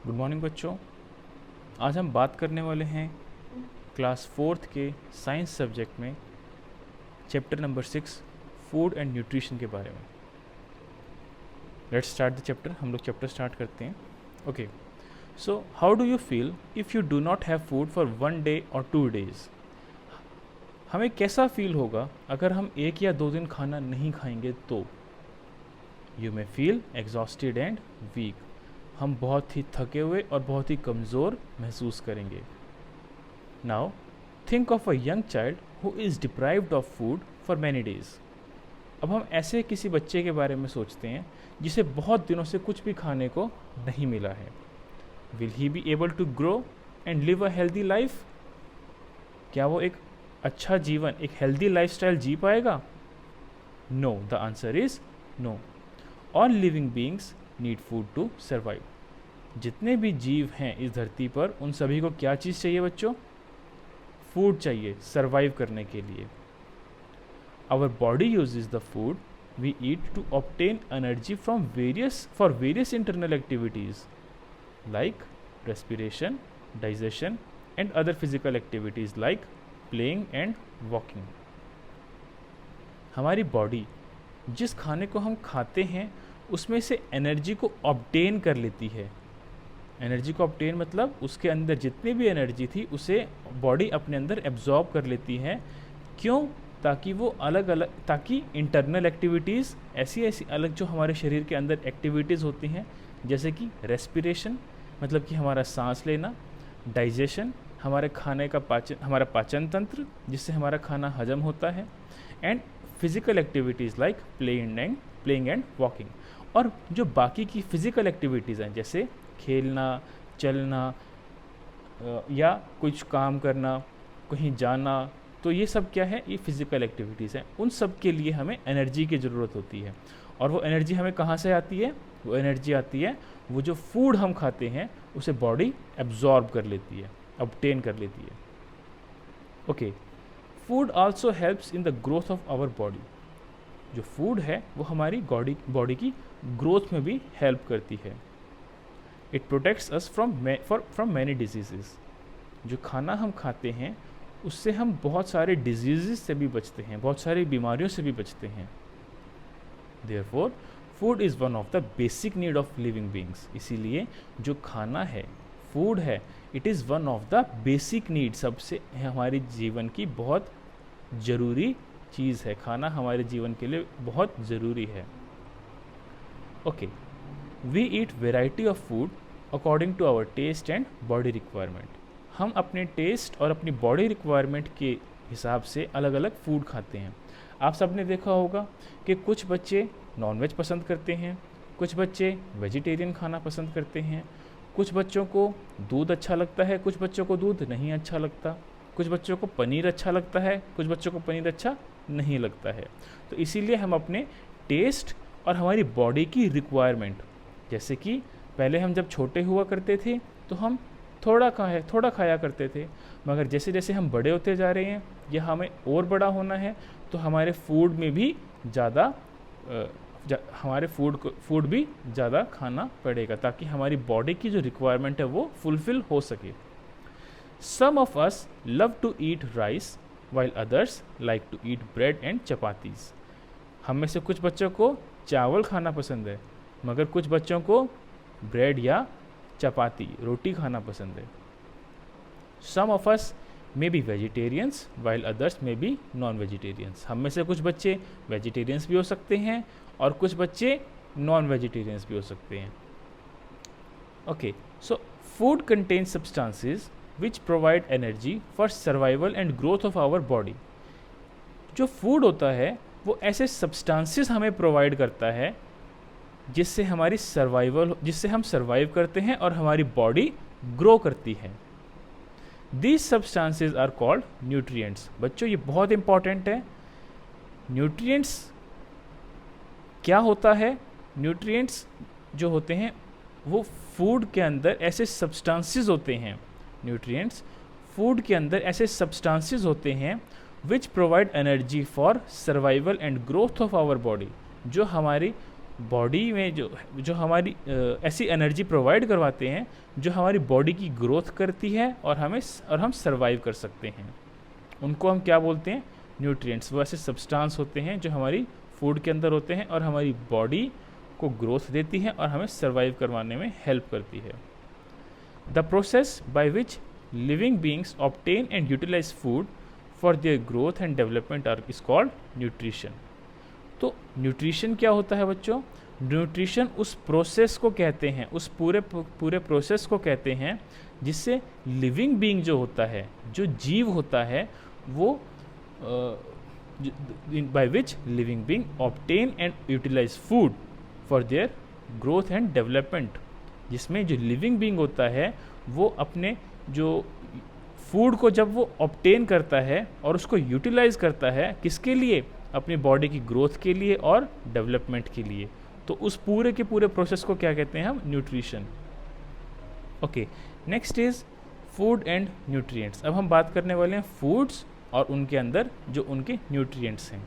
Good morning बच्चों। आज हम बात करने वाले हैं क्लास 4th के साइंस सब्जेक्ट में chapter number 6 food and nutrition के बारे में। Let's start the chapter. हम लोग चैप्टर स्टार्ट करते हैं। Okay, so how do you feel if you do not have food for 1 day और 2 days? हमें कैसा फील होगा अगर हम 1 या 2 दिन खाना नहीं खाएंगे तो? You may feel exhausted and weak. हम बहुत ही थके हुए और बहुत ही कमज़ोर महसूस करेंगे। Now think of a young child who is deprived of food for many days. अब हम ऐसे किसी बच्चे के बारे में सोचते हैं जिसे बहुत दिनों से कुछ भी खाने को नहीं मिला है। Will he be able to grow and live a healthy life? क्या वो एक अच्छा जीवन, एक हेल्दी लाइफस्टाइल जी पाएगा? No, the answer is no. All living beings need food to survive. जितने भी जीव हैं इस धरती पर, उन सभी को क्या चीज़ चाहिए बच्चों? फूड चाहिए सर्वाइव करने के लिए। Our body uses the food we eat to obtain energy from various internal activities like respiration, digestion and other physical activities like playing and walking. हमारी बॉडी जिस खाने को हम खाते हैं उसमें से एनर्जी को ऑब्टेन कर लेती है। एनर्जी को ऑब्टेन मतलब उसके अंदर जितनी भी एनर्जी थी उसे बॉडी अपने अंदर एब्जॉर्ब कर लेती है। क्यों? ताकि वो ताकि इंटरनल एक्टिविटीज़ ऐसी अलग जो हमारे शरीर के अंदर एक्टिविटीज़ होती हैं, जैसे कि रेस्पिरेशन मतलब कि हमारा सांस लेना, डाइजेशन हमारे खाने का हमारा पाचन तंत्र जिससे हमारा खाना हजम होता है, and physical activities like playing and walking. और जो बाकी की फिजिकल एक्टिविटीज़ हैं जैसे खेलना, चलना या कुछ काम करना, कहीं जाना, तो ये सब क्या है? ये फिजिकल एक्टिविटीज़ हैं। उन सब के लिए हमें एनर्जी की ज़रूरत होती है। और वो एनर्जी हमें कहाँ से आती है? वो एनर्जी आती है वो जो फूड हम खाते हैं उसे बॉडी एब्जॉर्ब कर लेती है, ऑब्टेन कर लेती है। Okay, food also helps in the growth of our body. जो फूड है वो हमारी बॉडी की ग्रोथ में भी हेल्प करती है। It protects us from many disease. जो खाना हम खाते हैं उससे हम बहुत सारे डिजीज़ से भी बचते हैं, बहुत सारी बीमारियों से भी बचते हैं। Therefore food is one of the basic need of living beings. इसीलिए जो खाना है, फूड है, it is one of the basic need, सबसे हमारे जीवन की बहुत ज़रूरी चीज़ है। खाना हमारे जीवन के लिए बहुत ज़रूरी है। Okay, we eat variety of food according to our taste and body requirement. हम अपने टेस्ट और अपनी बॉडी रिक्वायरमेंट के हिसाब से अलग अलग फूड खाते हैं। आप सब ने देखा होगा कि कुछ बच्चे नॉनवेज पसंद करते हैं, कुछ बच्चे वेजिटेरियन खाना पसंद करते हैं, कुछ बच्चों को दूध अच्छा लगता है, कुछ बच्चों को दूध नहीं अच्छा लगता, कुछ बच्चों को पनीर अच्छा लगता है, कुछ बच्चों को पनीर अच्छा नहीं लगता है। तो इसीलिए हम अपने टेस्ट और हमारी बॉडी की रिक्वायरमेंट, जैसे कि पहले हम जब छोटे हुआ करते थे तो हम थोड़ा खाया करते थे, मगर जैसे जैसे हम बड़े होते जा रहे हैं या हमें और बड़ा होना है तो हमारे फूड में भी हमारे फूड भी ज़्यादा खाना पड़ेगा ताकि हमारी बॉडी की जो रिक्वायरमेंट है वो फुलफ़िल हो सके। Some of us love to eat rice while others like to eat bread and chapatis. हम में से कुछ बच्चों को चावल खाना पसंद है, मगर कुछ बच्चों को ब्रेड या चपाती, रोटी खाना पसंद है। Some of us may be vegetarians while others may be non vegetarians. हम में से कुछ बच्चे वेजिटेरियंस भी हो सकते हैं और कुछ बच्चे नॉन वेजिटेरियंस भी हो सकते हैं। Okay, so food contains substances which provide energy for survival and growth of our body. जो फूड होता है वो ऐसे सब्सटेंसेस हमें प्रोवाइड करता है जिससे हम सर्वाइव करते हैं और हमारी बॉडी ग्रो करती है। These substances are called nutrients। बच्चों ये बहुत इंपॉर्टेंट है। न्यूट्रिएंट्स क्या होता है? न्यूट्रिएंट्स जो होते हैं वो फूड के अंदर ऐसे सब्सटेंसेस होते हैं। न्यूट्रिएंट्स फूड के अंदर ऐसे सब्सटेंसेस होते हैं which provide energy for survival and growth of our body, जो हमारी बॉडी में जो जो हमारी ऐसी एनर्जी प्रोवाइड करवाते हैं जो हमारी बॉडी की ग्रोथ करती है और हम सर्वाइव कर सकते हैं। उनको हम क्या बोलते हैं? न्यूट्रिएंट्स। वो ऐसे सब्सटेंस होते हैं जो हमारी फूड के अंदर होते हैं और हमारी बॉडी को ग्रोथ देती हैं और हमें सर्वाइव करवाने में हेल्प करती है। The process by which living beings obtain and utilise food for their growth and development are is called nutrition. तो न्यूट्रिशन क्या होता है बच्चों? न्यूट्रिशन उस प्रोसेस को कहते हैं, उस पूरे प्रोसेस को कहते हैं जिससे लिविंग बीइंग जो होता है, जो जीव होता है, वो by which living being obtain and utilise food for their growth and development, जिसमें जो लिविंग बीइंग होता है वो अपने जो फूड को जब वो ऑब्टेन करता है और उसको यूटिलाइज करता है, किसके लिए? अपनी बॉडी की ग्रोथ के लिए और डेवलपमेंट के लिए। तो उस पूरे के पूरे प्रोसेस को क्या कहते हैं हम? Nutrition. Okay, next is food and nutrients. अब हम बात करने वाले हैं फूड्स और उनके अंदर जो उनके न्यूट्रिएंट्स हैं।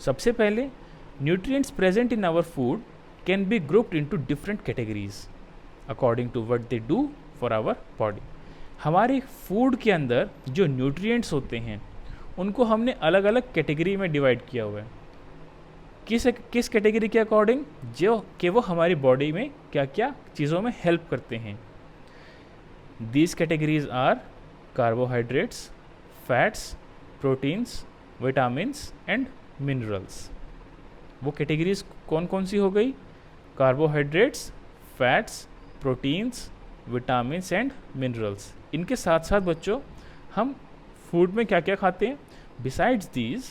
सबसे पहले, nutrients present in our food can be grouped into different categories according to what they do for our body. हमारे फूड के अंदर जो न्यूट्रिएंट्स होते हैं उनको हमने अलग अलग कैटेगरी में डिवाइड किया हुआ है। किस कैटेगरी के अकॉर्डिंग? जो कि वो हमारी बॉडी में क्या क्या चीज़ों में हेल्प करते हैं। These categories are carbohydrates, fats, proteins, vitamins and minerals. वो कैटेगरीज कौन कौन सी हो गई? Carbohydrates, fats, proteins, vitamins and minerals. इनके साथ साथ बच्चों हम फूड में क्या क्या खाते हैं? Besides these,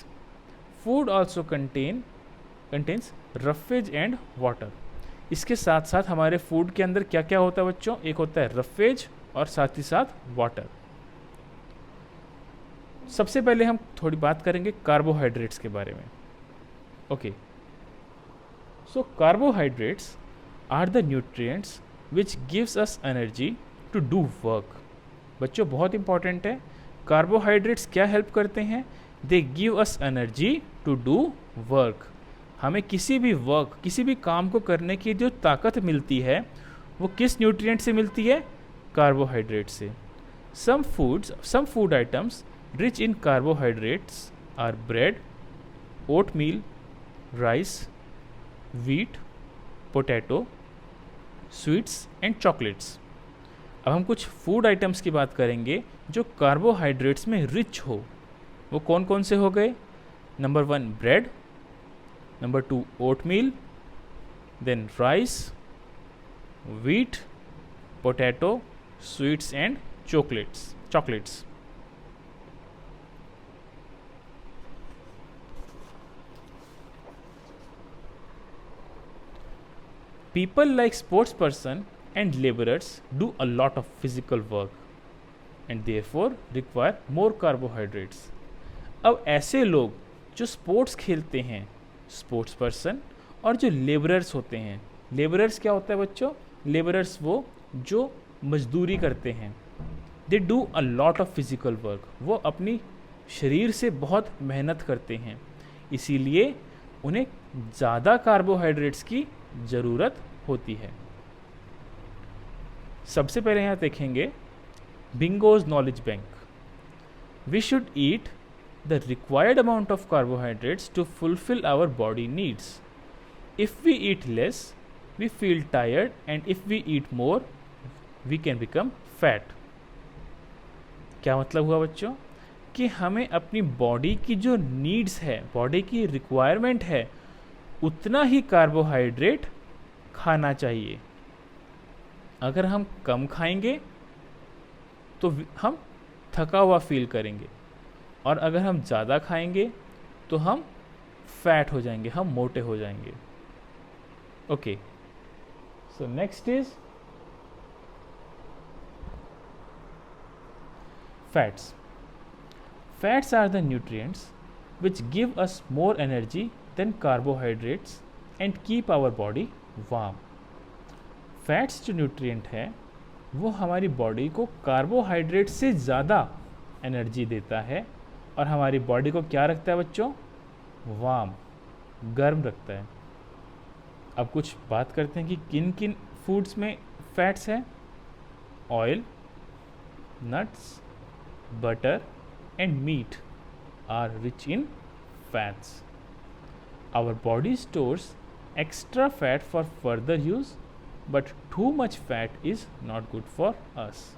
food also contains roughage and water. इसके साथ साथ हमारे फूड के अंदर क्या क्या होता है बच्चों? एक होता है रफेज और साथ ही साथ वाटर। सबसे पहले हम थोड़ी बात करेंगे कार्बोहाइड्रेट्स के बारे में। Okay, so carbohydrates are the nutrients which gives us energy to do work. बच्चों बहुत इंपॉर्टेंट है, कार्बोहाइड्रेट्स क्या हेल्प करते हैं? They give us energy to do work. हमें किसी भी काम को करने की जो ताकत मिलती है वो किस न्यूट्रिएंट से मिलती है? कार्बोहाइड्रेट से। Some food items rich in carbohydrates are bread, oatmeal, rice, wheat, potato, sweets and chocolates. अब हम कुछ फूड आइटम्स की बात करेंगे जो कार्बोहाइड्रेट्स में रिच हो। वो कौन कौन से हो गए? Number 1 bread, number 2 oatmeal, then rice, wheat, potato, sweets and chocolates. People like sports person and laborers do a lot of physical work and therefore require more carbohydrates. अब ऐसे लोग जो स्पोर्ट्स खेलते हैं, स्पोर्ट्स पर्सन, और जो labourers होते हैं, लेबरर्स क्या होता है बच्चों? लेबरर्स वो जो मजदूरी करते हैं। They do a lot of physical work. वो अपनी शरीर से बहुत मेहनत करते हैं, इसीलिए उन्हें ज़्यादा कार्बोहाइड्रेट्स की ज़रूरत होती है। सबसे पहले यहाँ देखेंगे Bingo's knowledge bank. We should eat the required amount of carbohydrates to fulfil our body needs. If we eat less we feel tired and if we eat more we can become fat. क्या मतलब हुआ बच्चों? कि हमें अपनी body की जो needs है, बॉडी की रिक्वायरमेंट है, उतना ही कार्बोहाइड्रेट खाना चाहिए। अगर हम कम खाएंगे तो हम थका हुआ फील करेंगे, और अगर हम ज़्यादा खाएंगे तो हम फैट हो जाएंगे, हम मोटे हो जाएंगे। Okay, so next is fats. Fats are the nutrients which give us more energy than carbohydrates and keep our body warm. Fats जो न्यूट्रिएंट है वो हमारी बॉडी को कार्बोहाइड्रेट से ज़्यादा एनर्जी देता है और हमारी बॉडी को क्या रखता है बच्चों? वार्म, गर्म रखता है। अब कुछ बात करते हैं कि किन किन फूड्स में फैट्स हैं। Oil, nuts, butter and meat are rich in fats. Our body stores extra fat for further use, but too much fat is not good for us.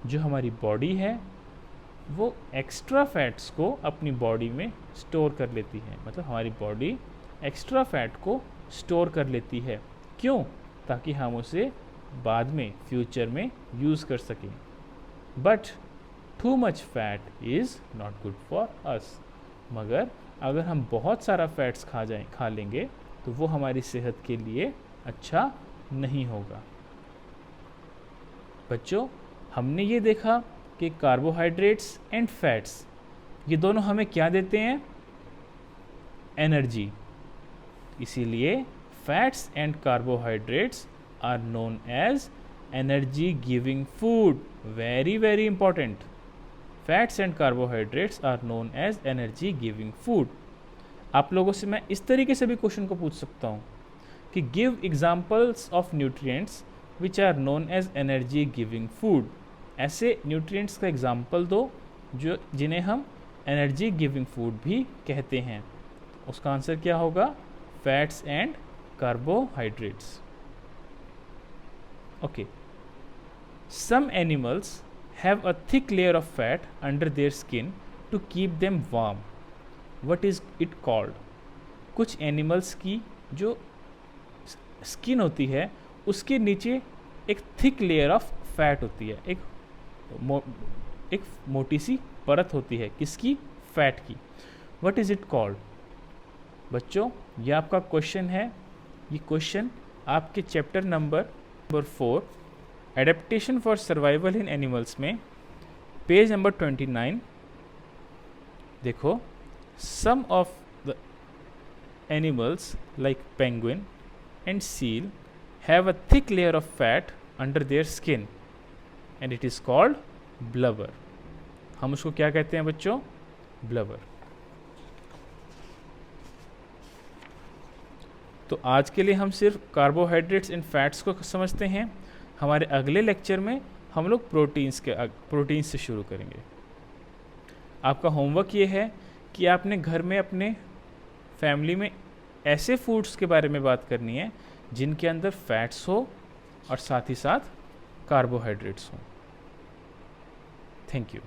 जो हमारी बॉडी है वो एक्स्ट्रा फैट्स को अपनी body में store कर लेती है, मतलब हमारी बॉडी एक्स्ट्रा फैट को स्टोर कर लेती है। क्यों? ताकि हम उसे बाद में फ्यूचर में यूज़ कर सकें। But too much fat is not good for अस। मगर अगर हम बहुत सारा फैट्स खा लेंगे तो वो हमारी सेहत के लिए अच्छा नहीं होगा। बच्चों, हमने ये देखा कि कार्बोहाइड्रेट्स एंड फैट्स ये दोनों हमें क्या देते हैं? एनर्जी। इसीलिए fats and carbohydrates are known as energy giving food. Very very important. Fats and carbohydrates are known as energy giving food. आप लोगों से मैं इस तरीके से भी क्वेश्चन को पूछ सकता हूँ कि give examples of nutrients which are known as energy giving food. ऐसे न्यूट्रिएंट्स का एग्जाम्पल दो जो जिन्हें हम एनर्जी गिविंग फूड भी कहते हैं। उसका आंसर क्या होगा? Fats and carbohydrates. Okay, some animals have a thick layer of fat under their skin to keep them warm. What is it called? कुछ एनिमल्स की जो स्किन होती है उसके नीचे एक थिक लेयर ऑफ फैट होती है, एक मोटी सी परत होती है। किसकी? फैट की। What is it called? बच्चों, ये आपका क्वेश्चन है। ये क्वेश्चन आपके chapter number 4 adaptation for survival in animals में पेज नंबर 29 देखो। Some of the animals like penguin and seal have a thick layer of fat under their skin and it is called blubber. हम उसको क्या कहते हैं बच्चों? Blubber. तो आज के लिए हम सिर्फ कार्बोहाइड्रेट्स एंड फैट्स को समझते हैं। हमारे अगले लेक्चर में हम लोग प्रोटीन्स से शुरू करेंगे। आपका होमवर्क ये है कि आपने घर में अपने फैमिली में ऐसे फूड्स के बारे में बात करनी है जिनके अंदर फैट्स हो और साथ ही साथ कार्बोहाइड्रेट्स हो। Thank you.